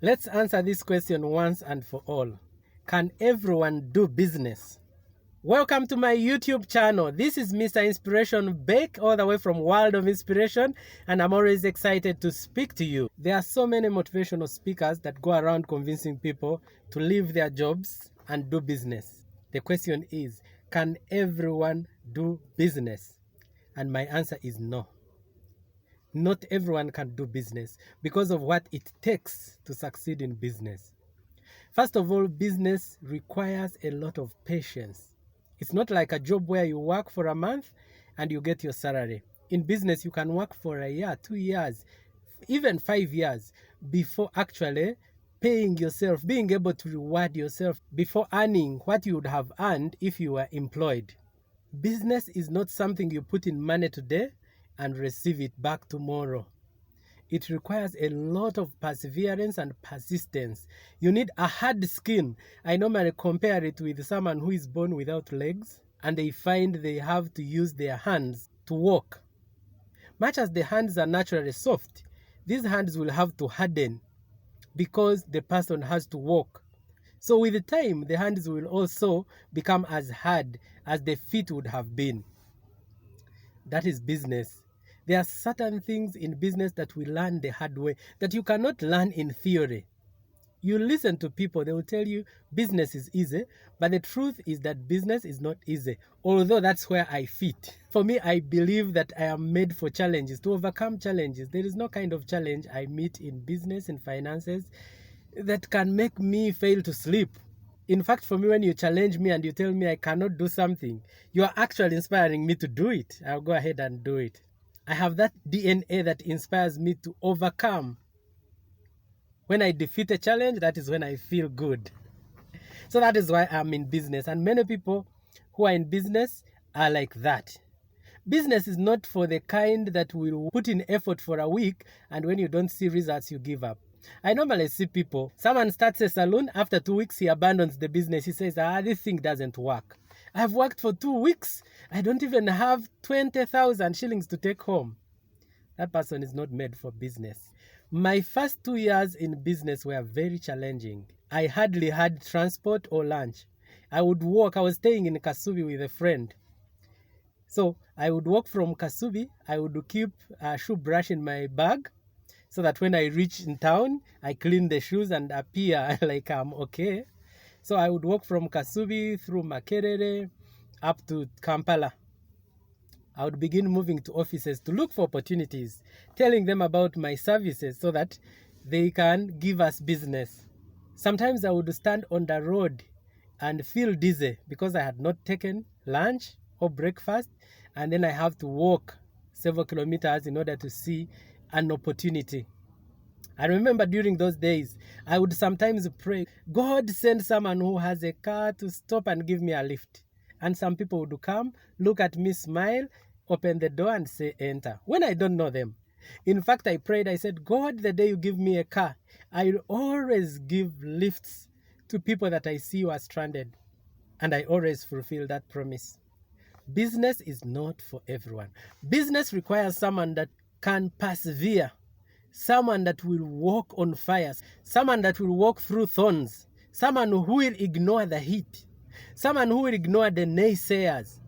Let's answer this question once and for all. Can everyone do business? Welcome to my YouTube channel. This is Mr. Inspiration Beck, all the way from World of Inspiration, and I'm always excited to speak to you. There are so many motivational speakers that go around convincing people to leave their jobs and do business. The question is, can everyone do business? And my answer is no. Not everyone can do business because of what it takes to succeed in business. First of all, business requires a lot of patience. It's not like a job where you work for a month and you get your salary. In business, you can work for a year, 2 years, even 5 years before actually paying yourself, being able to reward yourself before earning what you would have earned if you were employed. Business is not something you put in money today and receive it back tomorrow. It requires a lot of perseverance and persistence. You need a hard skin. I normally compare it with someone who is born without legs and they find they have to use their hands to walk. Much as the hands are naturally soft, these hands will have to harden because the person has to walk. So with the time, the hands will also become as hard as the feet would have been. That is business. There are certain things in business that we learn the hard way that you cannot learn in theory. You listen to people, they will tell you business is easy, but the truth is that business is not easy, although that's where I fit. For me, I believe that I am made for challenges, to overcome challenges. There is no kind of challenge I meet in business, in finances, that can make me fail to sleep. In fact, for me, when you challenge me and you tell me I cannot do something, you are actually inspiring me to do it. I'll go ahead and do it. I have that DNA that inspires me to overcome. When I defeat a challenge, that is when I feel good. So that is why I'm in business. And many people who are in business are like that. Business is not for the kind that will put in effort for a week and when you don't see results, you give up. I normally see people, someone starts a salon, after 2 weeks he abandons the business. He says, this thing doesn't work. I've worked for 2 weeks. I don't even have 20,000 shillings to take home. That person is not made for business. My first 2 years in business were very challenging. I hardly had transport or lunch. I would walk. I was staying in Kasubi with a friend. So I would walk from Kasubi. I would keep a shoe brush in my bag so that when I reach in town, I clean the shoes and appear like I'm okay. So I would walk from Kasubi through Makerere up to Kampala. I would begin moving to offices to look for opportunities, telling them about my services so that they can give us business. Sometimes I would stand on the road and feel dizzy because I had not taken lunch or breakfast, and then I have to walk several kilometers in order to see an opportunity. I remember during those days, I would sometimes pray, God send someone who has a car to stop and give me a lift. And some people would come, look at me, smile, open the door and say, enter, when I don't know them. In fact, I prayed, I said, God, the day you give me a car, I will always give lifts to people that I see who are stranded. And I always fulfill that promise. Business is not for everyone. Business requires someone that can persevere, someone that will walk on fires, someone that will walk through thorns, someone who will ignore the heat, someone who will ignore the naysayers.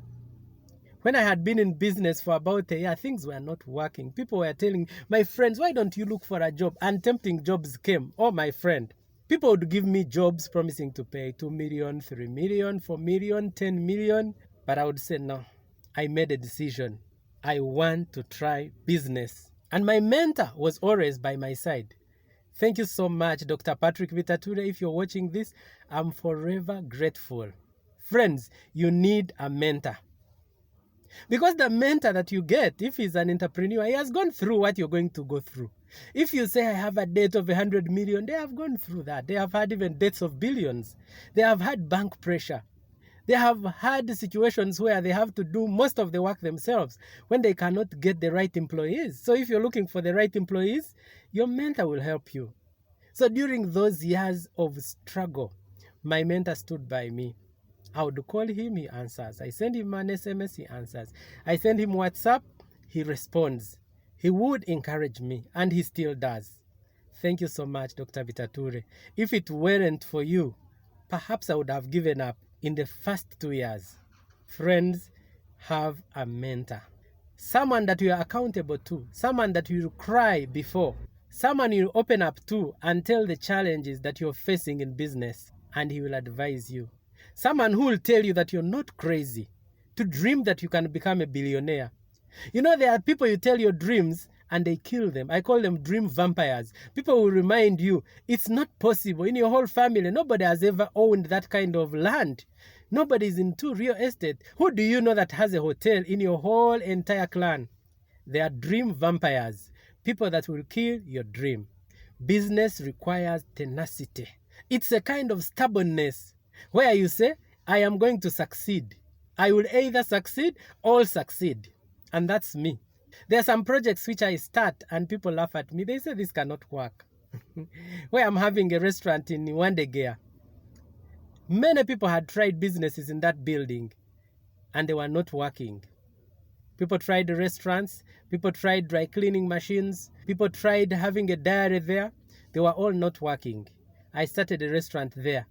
When I had been in business for about a year, things were not working. People were telling my friends, why don't you look for a job? And tempting jobs came. Oh, my friend. People would give me jobs promising to pay 2 million, 3 million, 4 million, 10 million. But I would say, no, I made a decision. I want to try business. And my mentor was always by my side. Thank you so much, Dr. Patrick Vitature. If you're watching this, I'm forever grateful. Friends, you need a mentor. Because the mentor that you get, if he's an entrepreneur, he has gone through what you're going to go through. If you say, I have a debt of 100 million, they have gone through that. They have had even debts of billions. They have had bank pressure. They have had situations where they have to do most of the work themselves when they cannot get the right employees. So if you're looking for the right employees, your mentor will help you. So during those years of struggle, my mentor stood by me. I would call him, he answers. I send him an SMS, he answers. I send him WhatsApp, he responds. He would encourage me, and he still does. Thank you so much, Dr. Vitature. If it weren't for you, perhaps I would have given up in the first 2 years. Friends, have a mentor. Someone that you are accountable to. Someone that you cry before. Someone you open up to and tell the challenges that you're facing in business, and he will advise you. Someone who will tell you that you're not crazy to dream that you can become a billionaire. You know, there are people you tell your dreams and they kill them. I call them dream vampires. People will remind you it's not possible. In your whole family, nobody has ever owned that kind of land. Nobody is into real estate. Who do you know that has a hotel in your whole entire clan? They are dream vampires. People that will kill your dream. Business requires tenacity. It's a kind of stubbornness where you say, I am going to succeed. I will either succeed or succeed. And that's me. There are some projects which I start and people laugh at me. They say this cannot work. Where I'm having a restaurant in Wandegea. Many people had tried businesses in that building and they were not working. People tried the restaurants, people tried dry cleaning machines, people tried having a dairy there. They were all not working. I started a restaurant there.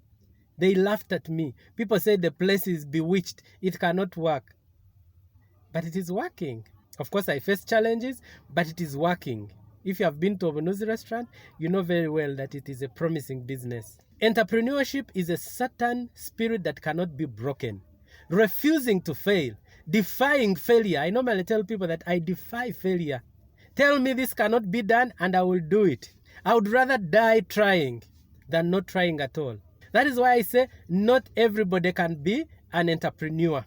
They laughed at me. People said the place is bewitched. It cannot work. But it is working. Of course, I face challenges, but it is working. If you have been to a Obunuzi restaurant, you know very well that it is a promising business. Entrepreneurship is a certain spirit that cannot be broken. Refusing to fail, defying failure. I normally tell people that I defy failure. Tell me this cannot be done and I will do it. I would rather die trying than not trying at all. That is why I say not everybody can be an entrepreneur.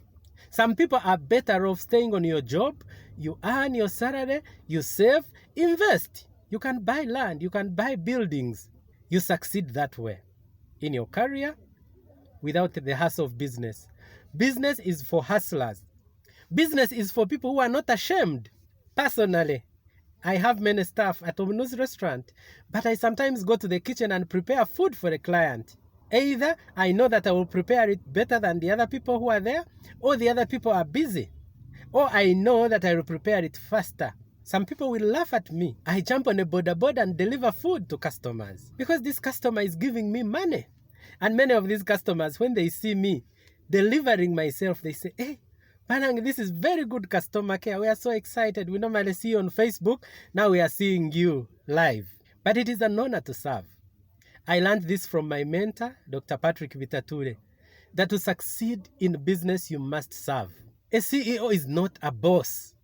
Some people are better off staying on your job. You earn your salary, you save, invest. You can buy land, you can buy buildings. You succeed that way in your career without the hustle of business. Business is for hustlers. Business is for people who are not ashamed. Personally, I have many staff at Obunuzi restaurant, but I sometimes go to the kitchen and prepare food for a client. Either I know that I will prepare it better than the other people who are there, or the other people are busy. Or I know that I will prepare it faster. Some people will laugh at me. I jump on a boda and deliver food to customers because this customer is giving me money. And many of these customers, when they see me delivering myself, they say, hey, Panang, this is very good customer care. We are so excited. We normally see you on Facebook. Now we are seeing you live. But it is an honor to serve. I learned this from my mentor, Dr. Patrick Vitature, that to succeed in business, you must serve. A CEO is not a boss.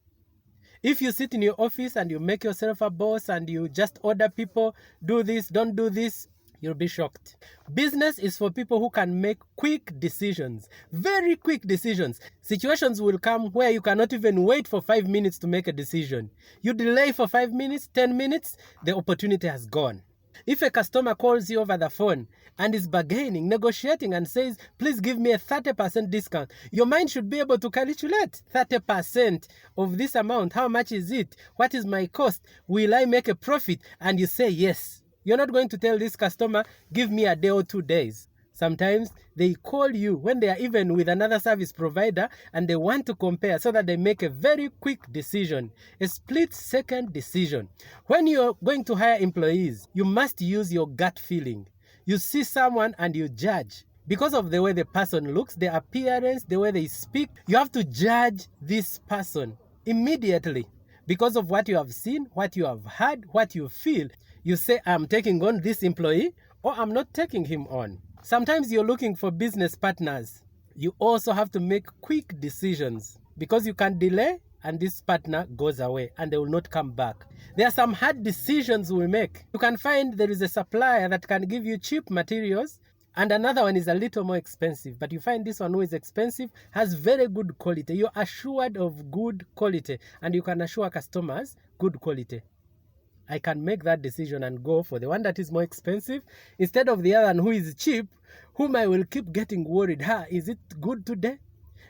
If you sit in your office and you make yourself a boss and you just order people, do this, don't do this, you'll be shocked. Business is for people who can make quick decisions, very quick decisions. Situations will come where you cannot even wait for 5 minutes to make a decision. You delay for 5 minutes, 10 minutes, the opportunity has gone. If a customer calls you over the phone and is bargaining, negotiating and says, please give me a 30% discount, your mind should be able to calculate 30% of this amount. How much is it? What is my cost? Will I make a profit? And you say yes. You're not going to tell this customer, give me a day or 2 days. Sometimes they call you when they are even with another service provider and they want to compare so that they make a very quick decision, a split-second decision. When you're going to hire employees, you must use your gut feeling. You see someone and you judge. Because of the way the person looks, their appearance, the way they speak, you have to judge this person immediately. Because of what you have seen, what you have heard, what you feel, you say, I'm taking on this employee or I'm not taking him on. Sometimes you're looking for business partners. You also have to make quick decisions because you can delay and this partner goes away and they will not come back. There are some hard decisions we make. You can find there is a supplier that can give you cheap materials and another one is a little more expensive. But you find this one who is expensive has very good quality. You're assured of good quality and you can assure customers good quality. I can make that decision and go for the one that is more expensive instead of the other one who is cheap, whom I will keep getting worried. Is it good today?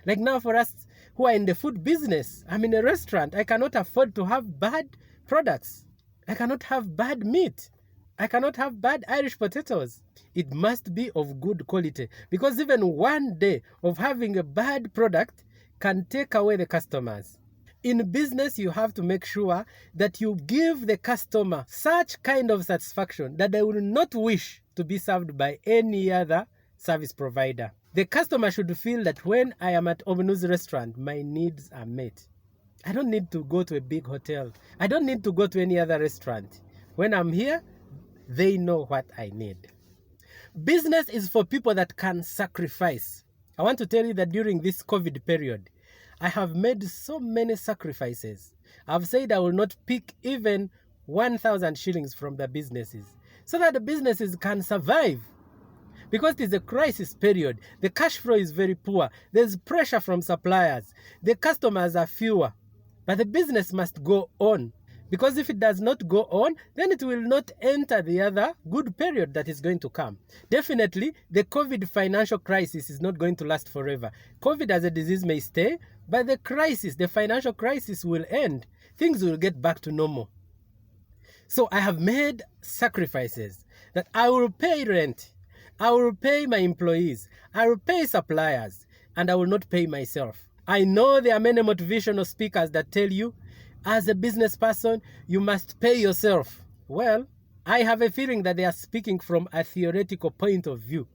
Like now for us who are in the food business, I'm in a restaurant. I cannot afford to have bad products. I cannot have bad meat. I cannot have bad Irish potatoes. It must be of good quality because even one day of having a bad product can take away the customers. In business, you have to make sure that you give the customer such kind of satisfaction that they will not wish to be served by any other service provider. The customer should feel that when I am at Obenu's restaurant, my needs are met. I don't need to go to a big hotel. I don't need to go to any other restaurant. When I'm here, they know what I need. Business is for people that can sacrifice. I want to tell you that during this COVID period, I have made so many sacrifices. I've said I will not pick even 1,000 shillings from the businesses so that the businesses can survive. Because it is a crisis period, the cash flow is very poor, there's pressure from suppliers, the customers are fewer, but the business must go on. Because if it does not go on, then it will not enter the other good period that is going to come. Definitely, the COVID financial crisis is not going to last forever. COVID as a disease may stay, but the crisis, the financial crisis will end. Things will get back to normal. So I have made sacrifices that I will pay rent, I will pay my employees, I will pay suppliers, and I will not pay myself. I know there are many motivational speakers that tell you, as a business person, you must pay yourself. Well, I have a feeling that they are speaking from a theoretical point of view.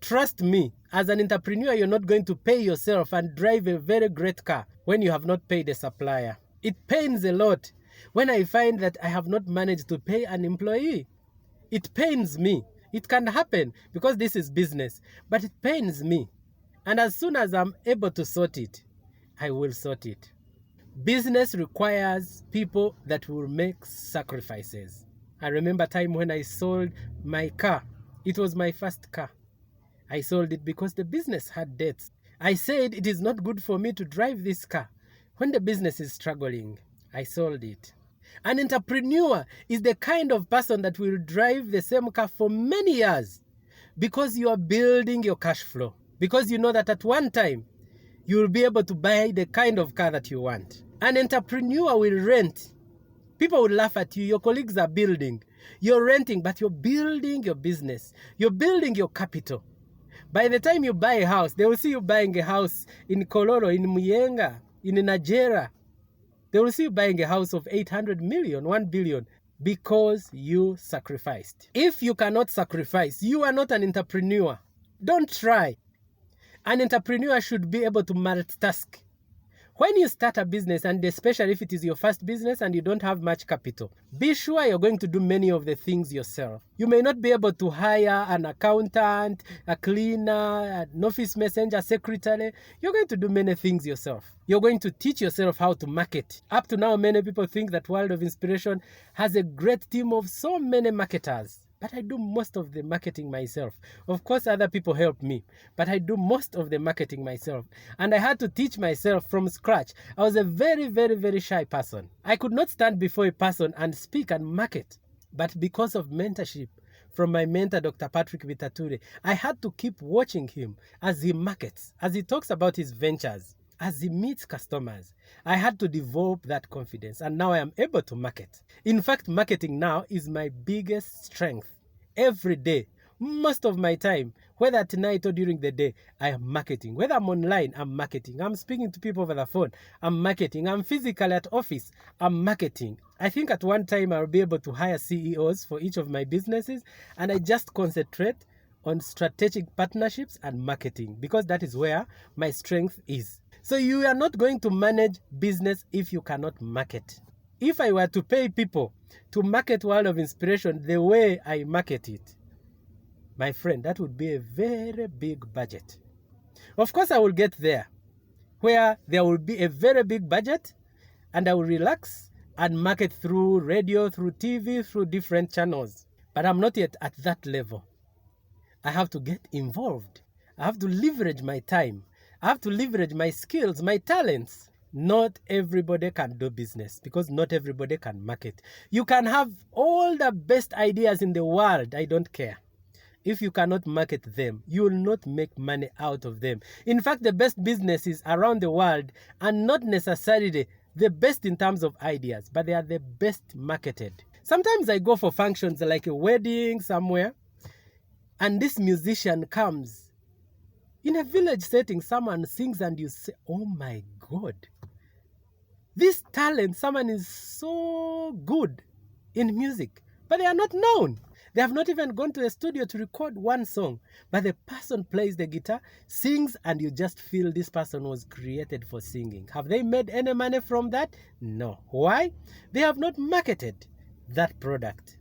Trust me, as an entrepreneur, you're not going to pay yourself and drive a very great car when you have not paid a supplier. It pains a lot when I find that I have not managed to pay an employee. It pains me. It can happen because this is business, but it pains me. And as soon as I'm able to sort it, I will sort it. Business requires people that will make sacrifices. I remember a time when I sold my car. It was my first car. I sold it because the business had debts. I said it is not good for me to drive this car. When the business is struggling, I sold it. An entrepreneur is the kind of person that will drive the same car for many years because you are building your cash flow. Because you know that at one time, you will be able to buy the kind of car that you want. An entrepreneur will rent. People will laugh at you. Your colleagues are building. You're renting, but you're building your business. You're building your capital. By the time you buy a house, they will see you buying a house in Kololo, in Muyenga, in Nigeria. They will see you buying a house of 800 million, 1 billion, because you sacrificed. If you cannot sacrifice, you are not an entrepreneur. Don't try. An entrepreneur should be able to multitask. When you start a business, and especially if it is your first business and you don't have much capital, be sure you're going to do many of the things yourself. You may not be able to hire an accountant, a cleaner, an office messenger, secretary. You're going to do many things yourself. You're going to teach yourself how to market. Up to now, many people think that World of Inspiration has a great team of so many marketers. But I do most of the marketing myself. Of course, other people help me, but I do most of the marketing myself. And I had to teach myself from scratch. I was a very, very, very shy person. I could not stand before a person and speak and market. But because of mentorship from my mentor, Dr. Patrick Vitature, I had to keep watching him as he markets, as he talks about his ventures, as he meets customers. I had to develop that confidence, and now I am able to market. In fact, marketing now is my biggest strength. Every day, most of my time, whether at night or during the day, I am marketing. Whether I'm online, I'm marketing. I'm speaking to people over the phone, I'm marketing. I'm physically at office, I'm marketing. I think at one time I'll be able to hire CEOs for each of my businesses, and I just concentrate on strategic partnerships and marketing because that is where my strength is. So you are not going to manage business if you cannot market. If I were to pay people to market World of Inspiration the way I market it, my friend, that would be a very big budget. Of course, I will get there where there will be a very big budget and I will relax and market through radio, through TV, through different channels. But I'm not yet at that level. I have to get involved. I have to leverage my time. I have to leverage my skills, my talents. Not everybody can do business because not everybody can market. You can have all the best ideas in the world. I don't care. If you cannot market them, you will not make money out of them. In fact, the best businesses around the world are not necessarily the best in terms of ideas, but they are the best marketed. Sometimes I go for functions like a wedding somewhere, and this musician comes. In a village setting, someone sings and you say, oh my God, This talent, someone is so good in music, but they are not known. They have not even gone to a studio to record one song, but the person plays the guitar, sings, and you just feel this person was created for singing. Have they made any money from that? No. Why? They have not marketed that product.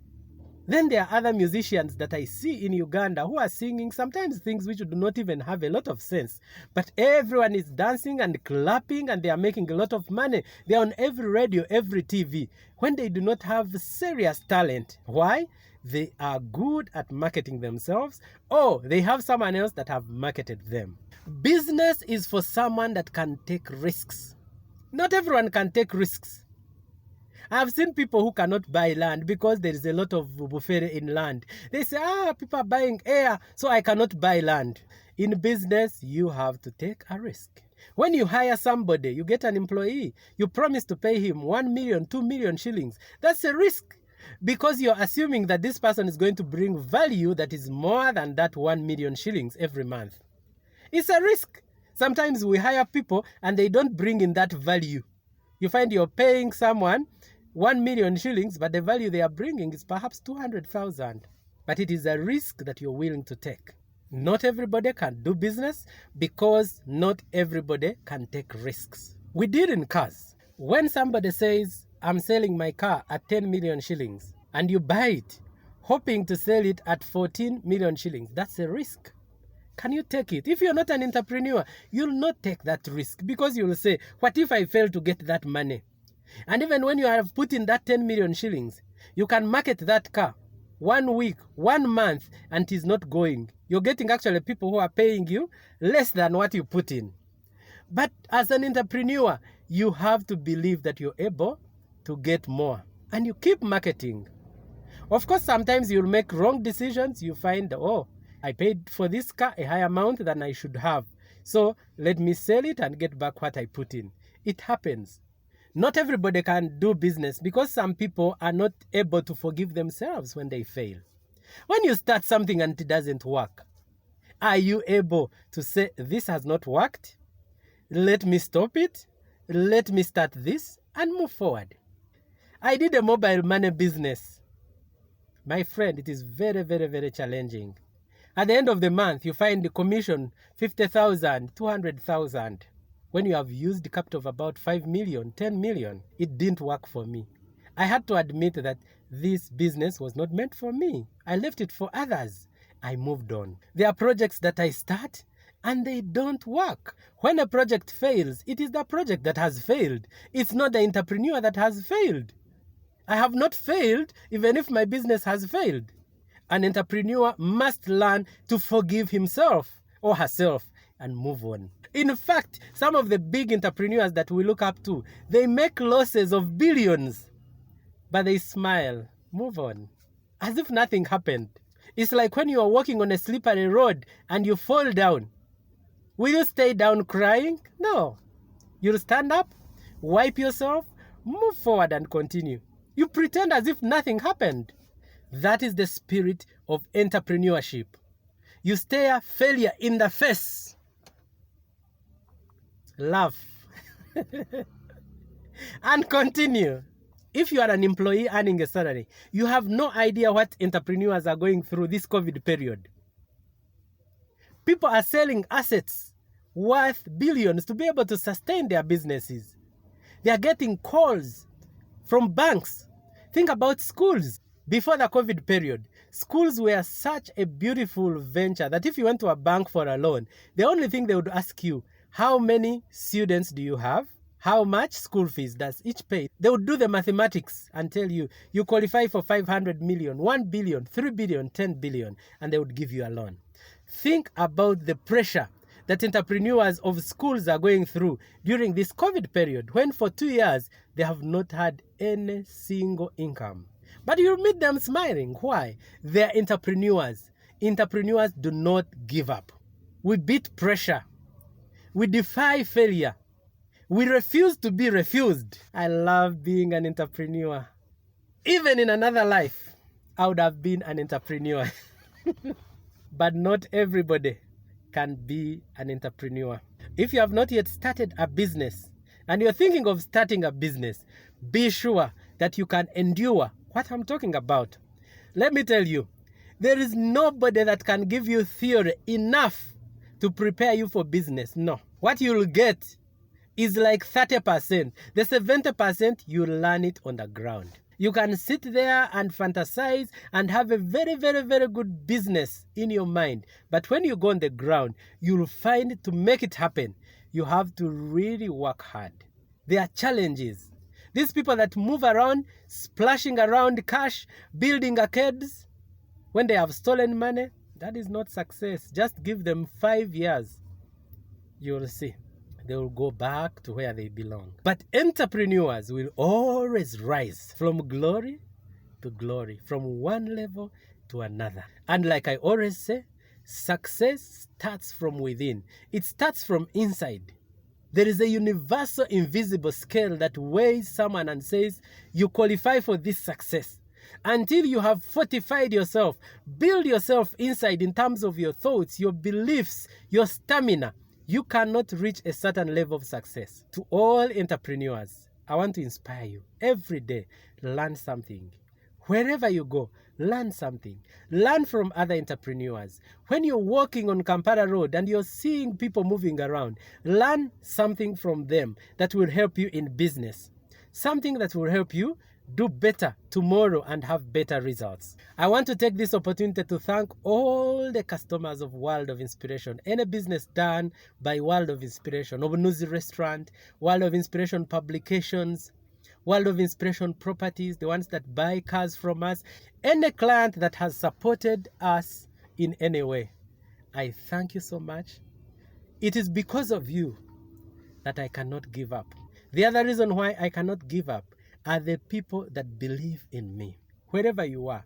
Then there are other musicians that I see in Uganda who are singing sometimes things which do not even have a lot of sense. But everyone is dancing and clapping and they are making a lot of money. They are on every radio, every TV, when they do not have serious talent. Why? They are good at marketing themselves, or they have someone else that have marketed them. Business is for someone that can take risks. Not everyone can take risks. I've seen people who cannot buy land because there is a lot of buffet in land. They say, people are buying air, so I cannot buy land. In business, you have to take a risk. When you hire somebody, you get an employee, you promise to pay him 1 million, 2 million shillings. That's a risk because you're assuming that this person is going to bring value that is more than that 1 million shillings every month. It's a risk. Sometimes we hire people and they don't bring in that value. You find you're paying someone 1 million shillings, but the value they are bringing is perhaps 200,000. But it is a risk that you're willing to take. Not everybody can do business because not everybody can take risks. We deal in cars. When somebody says, I'm selling my car at 10 million shillings, and you buy it, hoping to sell it at 14 million shillings, that's a risk. Can you take it? If you're not an entrepreneur, you'll not take that risk because you'll say, what if I fail to get that money? And even when you have put in that 10 million shillings, you can market that car 1 week, 1 month, and it is not going. You're getting actually people who are paying you less than what you put in. But as an entrepreneur, you have to believe that you're able to get more. And you keep marketing. Of course, sometimes you'll make wrong decisions. You find, I paid for this car a higher amount than I should have. So let me sell it and get back what I put in. It happens. Not everybody can do business because some people are not able to forgive themselves when they fail. When you start something and it doesn't work, are you able to say, this has not worked? Let me stop it. Let me start this and move forward. I did a mobile money business. My friend, it is very, very, very challenging. At the end of the month, you find the commission 50,000, 200,000. When you have used the capital of about 5 million, 10 million, it didn't work for me. I had to admit that this business was not meant for me. I left it for others. I moved on. There are projects that I start and they don't work. When a project fails, it is the project that has failed. It's not the entrepreneur that has failed. I have not failed even if my business has failed. An entrepreneur must learn to forgive himself or herself and move on. In fact, some of the big entrepreneurs that we look up to, they make losses of billions, but they smile, move on, as if nothing happened. It's like when you are walking on a slippery road and you fall down. Will you stay down crying? No. You'll stand up, wipe yourself, move forward and continue. You pretend as if nothing happened. That is the spirit of entrepreneurship. You stare failure in the face. Laugh and continue. If you are an employee earning a salary, you have no idea what entrepreneurs are going through this COVID period. People are selling assets worth billions to be able to sustain their businesses. They are getting calls from banks. Think about schools. Before the COVID period, schools were such a beautiful venture that if you went to a bank for a loan, the only thing they would ask you, how many students do you have? How much school fees does each pay? They would do the mathematics and tell you, you qualify for 500 million, 1 billion, 3 billion, 10 billion, and they would give you a loan. Think about the pressure that entrepreneurs of schools are going through during this COVID period, when for 2 years, they have not had any single income. But you meet them smiling. Why? They're entrepreneurs. Entrepreneurs do not give up. We beat pressure. We defy failure. We refuse to be refused. I love being an entrepreneur. Even in another life, I would have been an entrepreneur. But not everybody can be an entrepreneur. If you have not yet started a business and you're thinking of starting a business, be sure that you can endure what I'm talking about. Let me tell you, there is nobody that can give you theory enough to prepare you for business. No. What you'll get is like 30%. The 70%, you learn it on the ground. You can sit there and fantasize and have a very, very, very good business in your mind. But when you go on the ground, you'll find to make it happen, you have to really work hard. There are challenges. These people that move around, splashing around cash, building arcades, when they have stolen money, that is not success. Just give them 5 years. You'll see. They will go back to where they belong. But entrepreneurs will always rise from glory to glory, from one level to another. And like I always say, success starts from within. It starts from inside. There is a universal invisible scale that weighs someone and says, you qualify for this success. Until you have fortified yourself, build yourself inside in terms of your thoughts, your beliefs, your stamina, you cannot reach a certain level of success. To all entrepreneurs, I want to inspire you. Every day, learn something. Wherever you go, learn something. Learn from other entrepreneurs. When you're walking on Kampala Road and you're seeing people moving around, learn something from them that will help you in business. Something that will help you do better tomorrow and have better results. I want to take this opportunity to thank all the customers of World of Inspiration. Any business done by World of Inspiration, Obunuzi Restaurant, World of Inspiration Publications, World of Inspiration Properties, the ones that buy cars from us, any client that has supported us in any way, I thank you so much. It is because of you that I cannot give up. The other reason why I cannot give up are the people that believe in me. Wherever you are,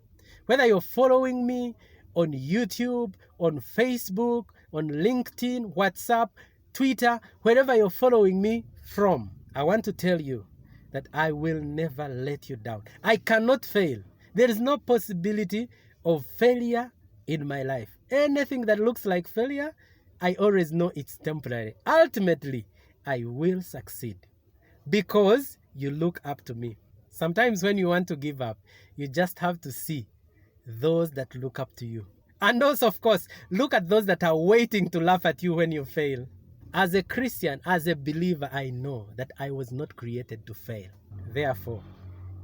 whether you're following me on YouTube, on Facebook, on LinkedIn, WhatsApp, Twitter, wherever you're following me from, I want to tell you that I will never let you down. I cannot fail. There is no possibility of failure in my life. Anything that looks like failure, I always know it's temporary. Ultimately, I will succeed because you look up to me. Sometimes when you want to give up, you just have to see those that look up to you. And also, of course, look at those that are waiting to laugh at you when you fail. As a Christian, as a believer, I know that I was not created to fail. Therefore,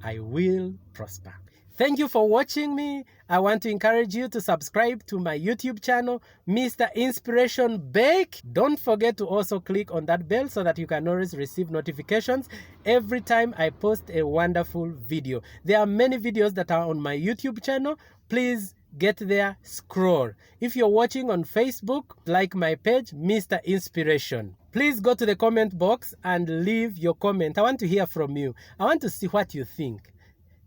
I will prosper. Thank you for watching me. I want to encourage you to subscribe to my YouTube channel, Mr. Inspiration Bake. Don't forget to also click on that bell so that you can always receive notifications every time I post a wonderful video. There are many videos that are on my YouTube channel. Please get there, scroll. If you're watching on Facebook, like my page, Mr. Inspiration. Please go to the comment box and leave your comment. I want to hear from you. I want to see what you think.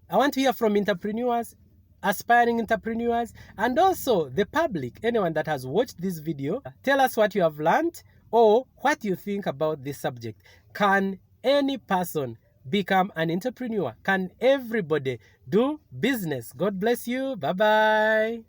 I want to hear from entrepreneurs, aspiring entrepreneurs, and also the public, anyone that has watched this video. Tell us what you have learned or what you think about this subject. Can any person become an entrepreneur? Can everybody do business? God bless you. Bye-bye.